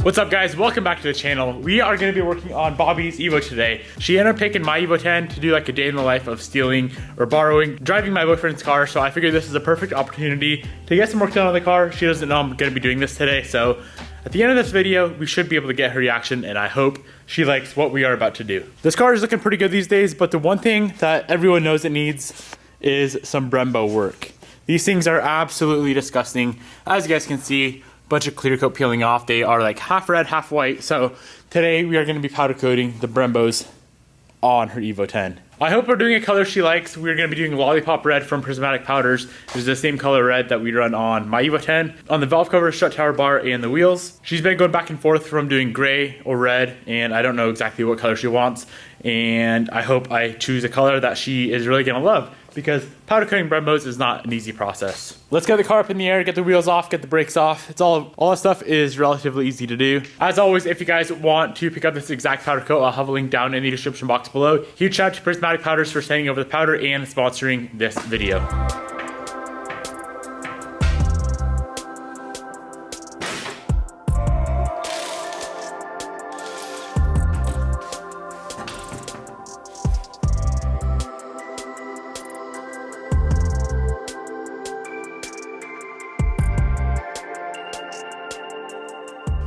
What's up guys, welcome back to the channel. We are going to be working on Bobbi's Evo today. She ended up picking my Evo 10 to do like a day in the life of stealing or borrowing, driving my boyfriend's car, so I figured this is a perfect opportunity to get some work done on the car. She doesn't know I'm going to be doing this today, so at the end of this video, we should be able to get her reaction, and I hope she likes what we are about to do. This car is looking pretty good these days, but the one thing that everyone knows it needs is some Brembo work. These things are absolutely disgusting. As you guys can see, bunch of clear coat peeling off. They are like half red, half white. So today we are going to be powder coating the Brembos on her Evo 10. I hope we're doing a color she likes. We're going to be doing Lollipop Red from Prismatic Powders. It's the same color red that we run on my Evo 10. On the valve cover, strut tower bar, and the wheels. She's been going back and forth from doing gray or red, and I don't know exactly what color she wants. And I hope I choose a color that she is really going to love, because powder coating Brembos is not an easy process. Let's get the car up in the air, get the wheels off, get the brakes off. It's all that stuff is relatively easy to do. As always, if you guys want to pick up this exact powder coat, I'll have a link down in the description box below. Huge shout out to Prismatic Powders for sending over the powder and sponsoring this video.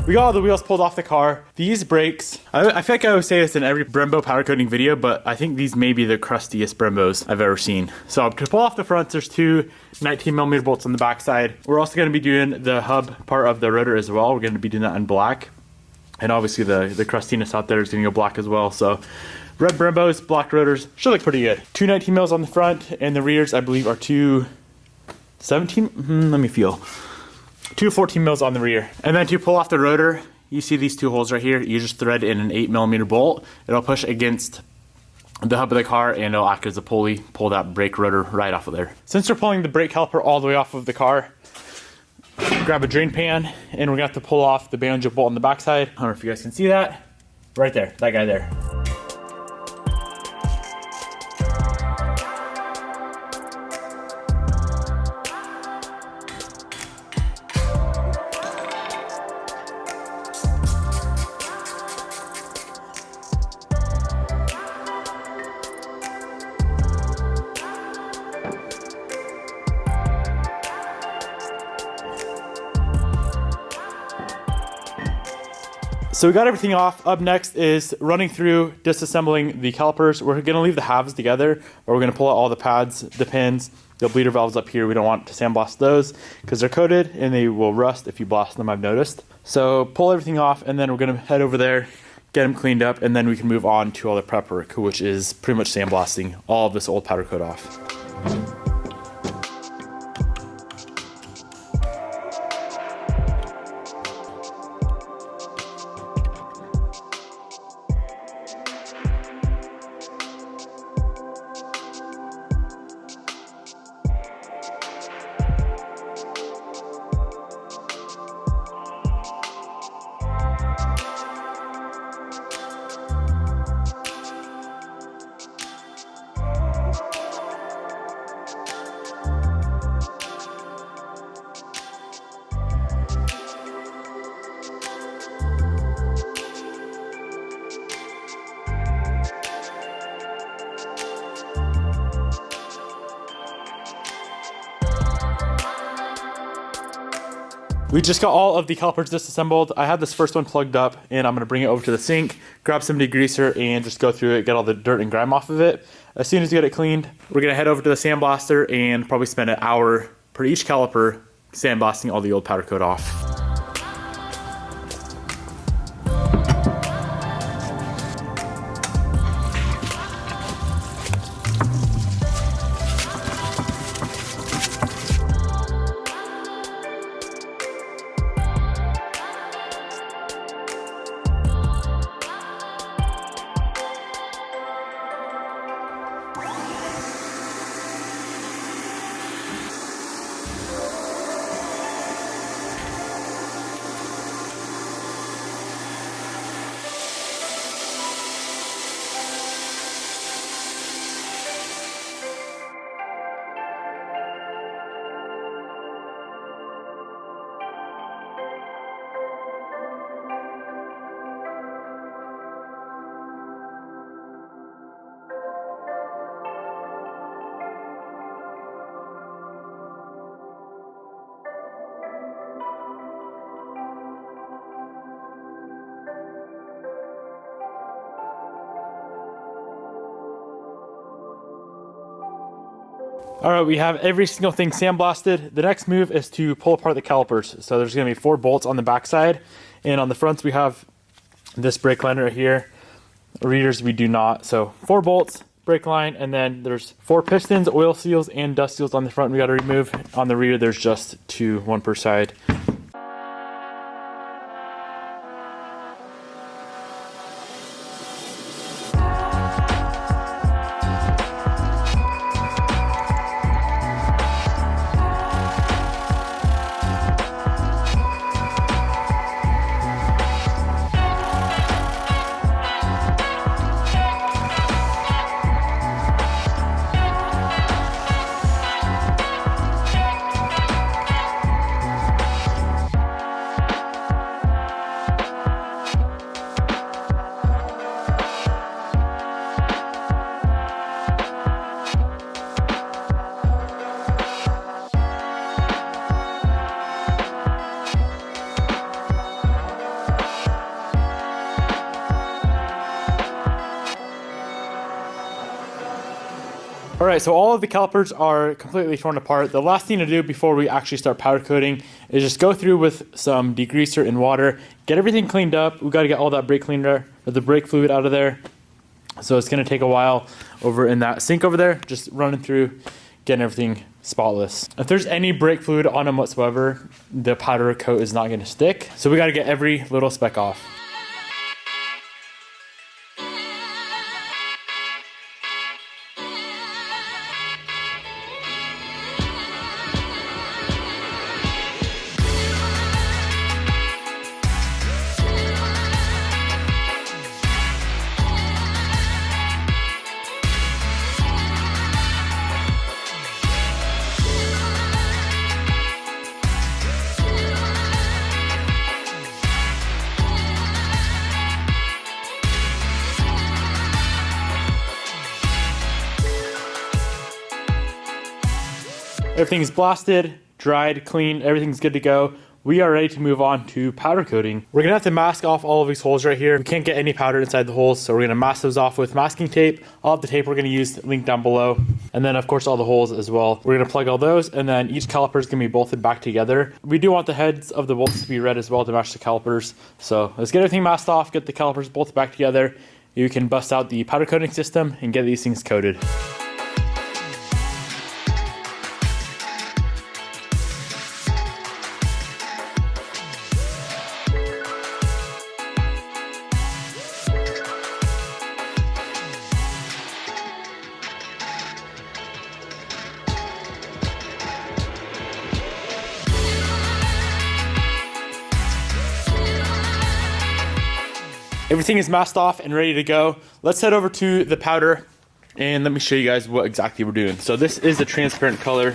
We got all the wheels pulled off the car. These brakes, I feel like I always say this in every Brembo powder coating video, but I think these may be the crustiest Brembos I've ever seen. So to pull off the fronts, there's two 19mm bolts on the backside. We're also gonna be doing the hub part of the rotor as well. We're gonna be doing that in black. And obviously the crustiness out there is gonna go black as well. So red Brembos, black rotors, should look pretty good. Two 19mm on the front, and the rears I believe are two 17, let me feel. Two 14mm on the rear. And then to pull off the rotor, you see these two holes right here. You just thread in an 8mm bolt. It'll push against the hub of the car and it'll act as a pulley, pull that brake rotor right off of there. Since we're pulling the brake caliper all the way off of the car, grab a drain pan and we're gonna have to pull off the banjo bolt on the backside. I don't know if you guys can see that. Right there, that guy there. So we got everything off. Up next is running through, disassembling the calipers. We're gonna leave the halves together, or we're gonna pull out all the pads, the pins, the bleeder valves up here. We don't want to sandblast those because they're coated and they will rust if you blast them, I've noticed. So pull everything off and then we're gonna head over there, get them cleaned up, and then we can move on to all the prep work, which is pretty much sandblasting all of this old powder coat off. We just got all of the calipers disassembled. I had this first one plugged up and I'm gonna bring it over to the sink, grab some degreaser and just go through it, get all the dirt and grime off of it. As soon as you get it cleaned, we're gonna head over to the sandblaster and probably spend an hour per each caliper sandblasting all the old powder coat off. All right, we have every single thing sandblasted. The next move is to pull apart the calipers. So there's gonna be 4 bolts on the backside, and on the fronts we have this brake line right here. Readers we do not. So 4 bolts, brake line, and then there's 4 pistons, oil seals, and dust seals on the front we gotta remove. On the rear there's just 2, 1 per side. All right, so all of the calipers are completely torn apart. The last thing to do before we actually start powder coating is just go through with some degreaser and water, get everything cleaned up. We've got to get all that brake cleaner or the brake fluid out of there. So it's gonna take a while over in that sink over there, just running through, getting everything spotless. If there's any brake fluid on them whatsoever, the powder coat is not gonna stick. So we gotta get every little speck off. Everything's blasted, dried, clean, everything's good to go. We are ready to move on to powder coating. We're gonna have to mask off all of these holes right here. We can't get any powder inside the holes, so we're gonna mask those off with masking tape. All of the tape we're gonna use linked down below. And then of course all the holes as well. We're gonna plug all those, and then each caliper is gonna be bolted back together. We do want the heads of the bolts to be red as well to match the calipers. So let's get everything masked off, get the calipers bolted back together. You can bust out the powder coating system and get these things coated. Everything is masked off and ready to go. Let's head over to the powder and let me show you guys what exactly we're doing. So this is a transparent color.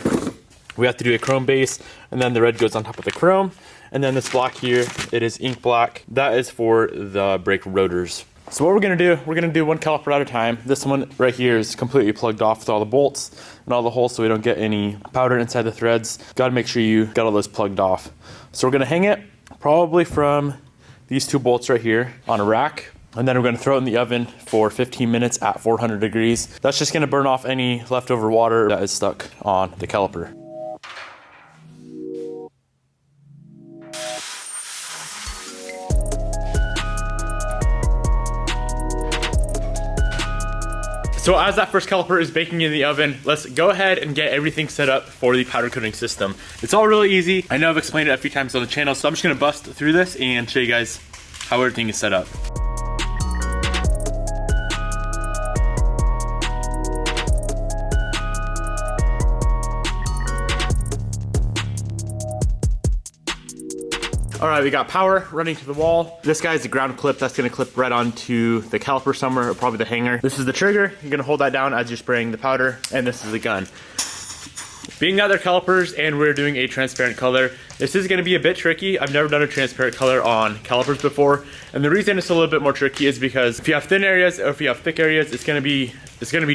We have to do a chrome base, and then the red goes on top of the chrome. And then this black here, it is ink black. That is for the brake rotors. So what we're gonna do 1 caliper at a time. This one right here is completely plugged off with all the bolts and all the holes so we don't get any powder inside the threads. Gotta make sure you got all those plugged off. So we're gonna hang it probably from these 2 bolts right here on a rack, and then we're going to throw it in the oven for 15 minutes at 400 degrees. That's just going to burn off any leftover water that is stuck on the caliper. So as that first caliper is baking in the oven, let's go ahead and get everything set up for the powder coating system. It's all really easy. I know I've explained it a few times on the channel, so I'm just gonna bust through this and show you guys how everything is set up. All right, we got power running to the wall. This guy's the ground clip that's gonna clip right onto the caliper somewhere, or probably the hanger. This is the trigger. You're gonna hold that down as you're spraying the powder, and this is the gun. Being that they're calipers and we're doing a transparent color, this is gonna be a bit tricky. I've never done a transparent color on calipers before, and the reason it's a little bit more tricky is because if you have thin areas or if you have thick areas, it's gonna be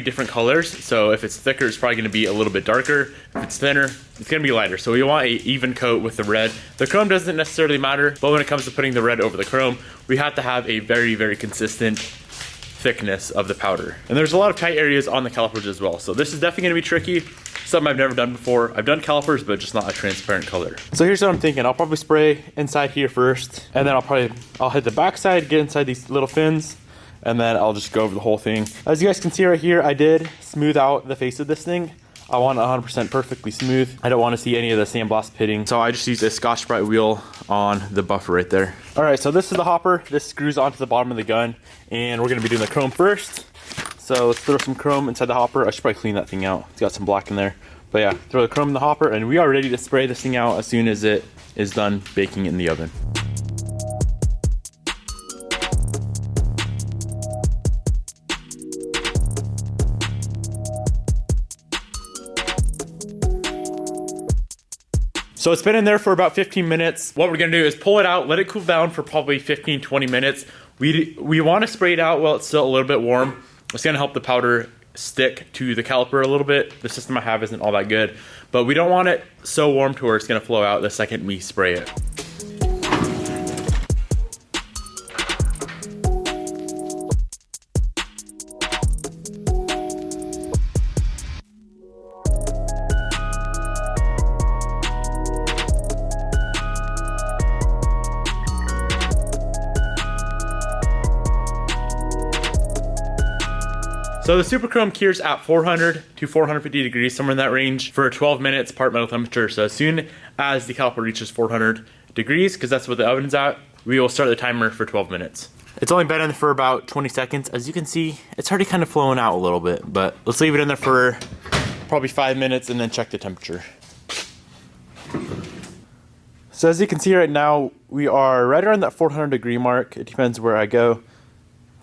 different colors. So if it's thicker, it's probably gonna be a little bit darker. If it's thinner, it's gonna be lighter. So we want an even coat with the red. The chrome doesn't necessarily matter, but when it comes to putting the red over the chrome, we have to have a very, very consistent thickness of the powder. And there's a lot of tight areas on the calipers as well. So this is definitely gonna be tricky. Something I've never done before. I've done calipers, but just not a transparent color. So here's what I'm thinking. I'll probably spray inside here first, and then I'll hit the back side, get inside these little fins, and then I'll just go over the whole thing. As you guys can see right here, I did smooth out the face of this thing. I want it 100% perfectly smooth. I don't want to see any of the sandblast pitting. So I just used a Scotch-Brite wheel on the buffer right there. All right, so this is the hopper. This screws onto the bottom of the gun, and we're gonna be doing the chrome first. So let's throw some chrome inside the hopper. I should probably clean that thing out. It's got some black in there. But yeah, throw the chrome in the hopper, and we are ready to spray this thing out as soon as it is done baking in the oven. So it's been in there for about 15 minutes. What we're gonna do is pull it out, let it cool down for probably 15, 20 minutes. We wanna spray it out while it's still a little bit warm. It's gonna help the powder stick to the caliper a little bit. The system I have isn't all that good, but we don't want it so warm to where it's gonna flow out the second we spray it. So the super chrome cures at 400 to 450 degrees, somewhere in that range, for 12 minutes part metal temperature. So as soon as the caliper reaches 400 degrees, because that's what the oven's at, we will start the timer for 12 minutes. It's only been in for about 20 seconds. As you can see, it's already kind of flowing out a little bit, but let's leave it in there for probably 5 minutes and then check the temperature. So as you can see right now, we are right around that 400 degree mark. It depends where I go.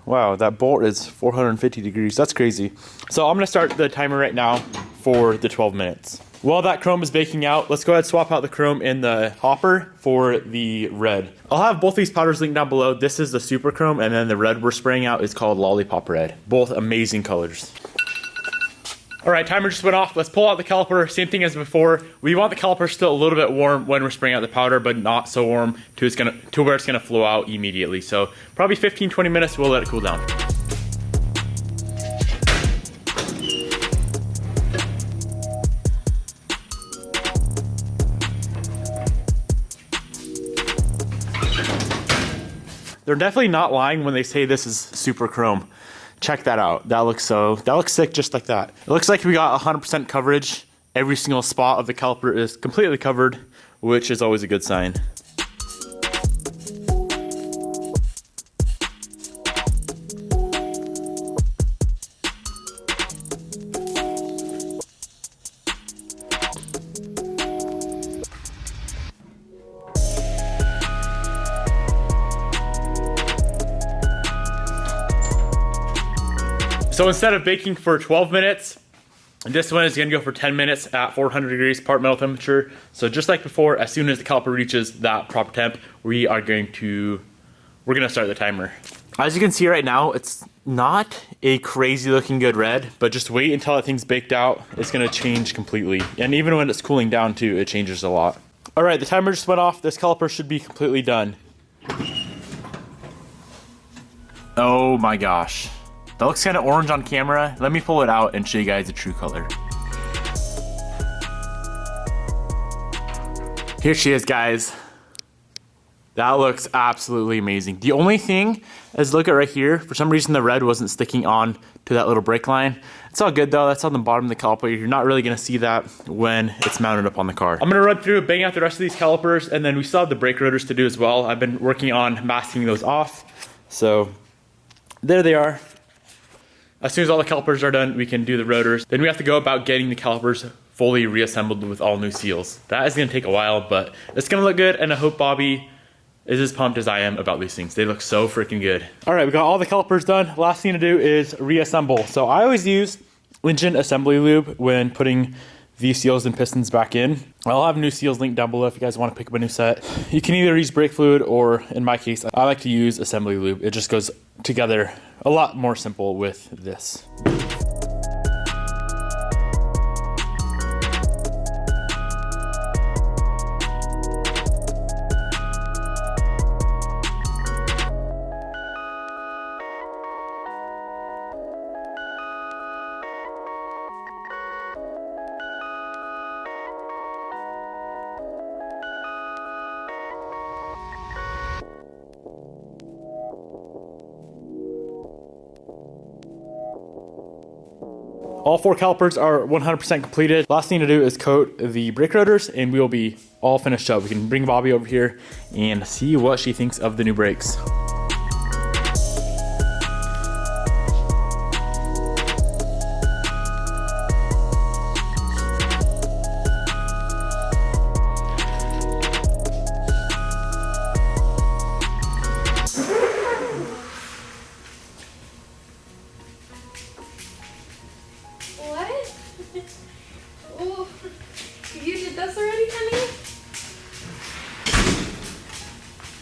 Wow, that bolt is 450 degrees. That's crazy. So I'm gonna start the timer right now for the 12 minutes. While that chrome is baking out, let's go ahead and swap out the chrome in the hopper for the red. I'll have both these powders linked down below. This is the super chrome, and then the red we're spraying out is called Lollipop Red. Both amazing colors. All right, timer just went off. Let's pull out the caliper. Same thing as before. We want the caliper still a little bit warm when we're spraying out the powder, but not so warm to where it's gonna flow out immediately. So probably 15, 20 minutes, we'll let it cool down. They're definitely not lying when they say this is super chrome. Check that out. That looks sick just like that. It looks like we got 100% coverage. Every single spot of the caliper is completely covered, which is always a good sign. So instead of baking for 12 minutes, this one is gonna go for 10 minutes at 400 degrees part metal temperature. So just like before, as soon as the caliper reaches that proper temp, we're gonna start the timer. As you can see right now, it's not a crazy looking good red, but just wait until that thing's baked out. It's gonna change completely. And even when it's cooling down too, it changes a lot. All right, the timer just went off. This caliper should be completely done. Oh my gosh. That looks kind of orange on camera. Let me pull it out and show you guys the true color. Here she is, guys. That looks absolutely amazing. The only thing is, look at right here. For some reason, the red wasn't sticking on to that little brake line. It's all good though. That's on the bottom of the caliper. You're not really gonna see that when it's mounted up on the car. I'm gonna run through, bang out the rest of these calipers, and then we still have the brake rotors to do as well. I've been working on masking those off. So there they are. As soon as all the calipers are done, we can do the rotors. Then we have to go about getting the calipers fully reassembled with all new seals. That is gonna take a while, but it's gonna look good, and I hope Bobbi is as pumped as I am about these things. They look so freaking good. All right, we got all the calipers done. Last thing to do is reassemble. So I always use engine assembly lube when putting these seals and pistons back in. I'll have new seals linked down below if you guys want to pick up a new set. You can either use brake fluid, or in my case, I like to use assembly lube. It just goes together a lot more simple with this. All 4 calipers are 100% completed. Last thing to do is coat the brake rotors and we'll be all finished up. We can bring Bobbi over here and see what she thinks of the new brakes.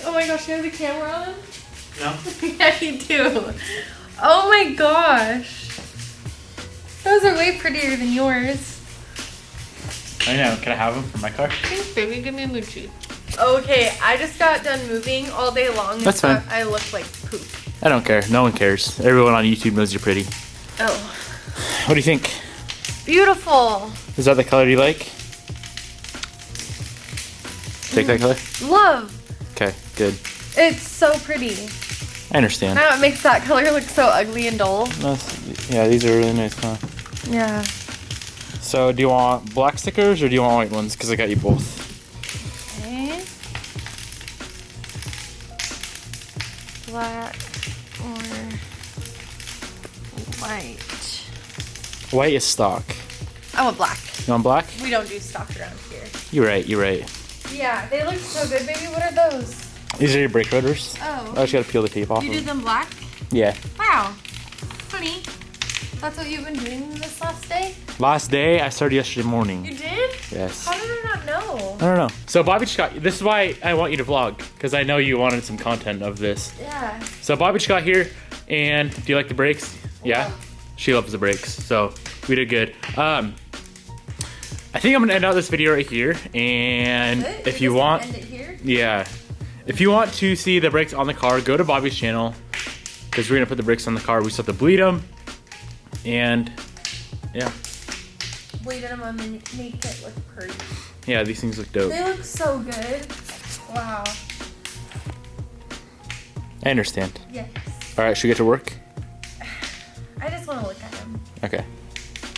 Oh my gosh, you have the camera on? No. Yeah, you do. Oh my gosh. Those are way prettier than yours. I know. Can I have them for my car? Thanks, baby. Give me a mood treat. Okay, I just got done moving all day long. That's fine. I look like poop. I don't care. No one cares. Everyone on YouTube knows you're pretty. Oh. What do you think? Beautiful. Is that the color you like? Take that color? Love. Okay, good. It's so pretty. I understand. I know it makes that color look so ugly and dull. Yeah, these are really nice, huh? Yeah. So, do you want black stickers or do you want white ones? Because I got you both. Okay. Black or white. White is stock. I want black. You want black? We don't do stock around here. You're right, you're right. Yeah, they look so good, baby. What are those? These are your brake rotors. Oh. I just gotta peel the tape off. You do them black? Yeah. Wow. Honey, that's what you've been doing this last day? Last day, I started yesterday morning. You did? Yes. How did I not know? I don't know. So Bobbi just got, this is why I want you to vlog, because I know you wanted some content of this. Yeah. So Bobbi just got here, and do you like the brakes? Yeah? She loves the brakes, so we did good. I think I'm gonna end out this video right here, and if you want, end it here? Yeah, if you want to see the brakes on the car, go to Bobbi's channel, because we're gonna put the brakes on the car. We still have to bleed them, and yeah. Bleed them and make it look pretty. Yeah, these things look dope. They look so good. Wow. I understand. Yes. All right, should we get to work? I just want to look at them. Okay.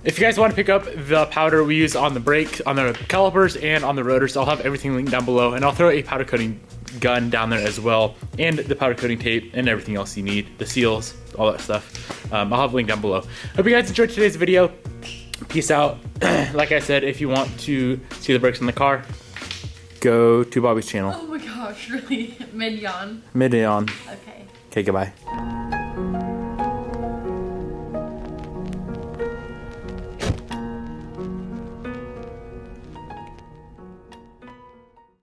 If you guys want to pick up the powder we use on the brake, on the calipers, and on the rotors, I'll have everything linked down below, and I'll throw a powder coating gun down there as well, and the powder coating tape, and everything else you need, the seals, all that stuff. I'll have a link down below. Hope you guys enjoyed today's video. Peace out. Like I said, if you want to see the brakes on the car, go to Bobbi's channel. Oh my gosh, really? Mid-yawn? Mid-yawn. Okay. Okay, goodbye.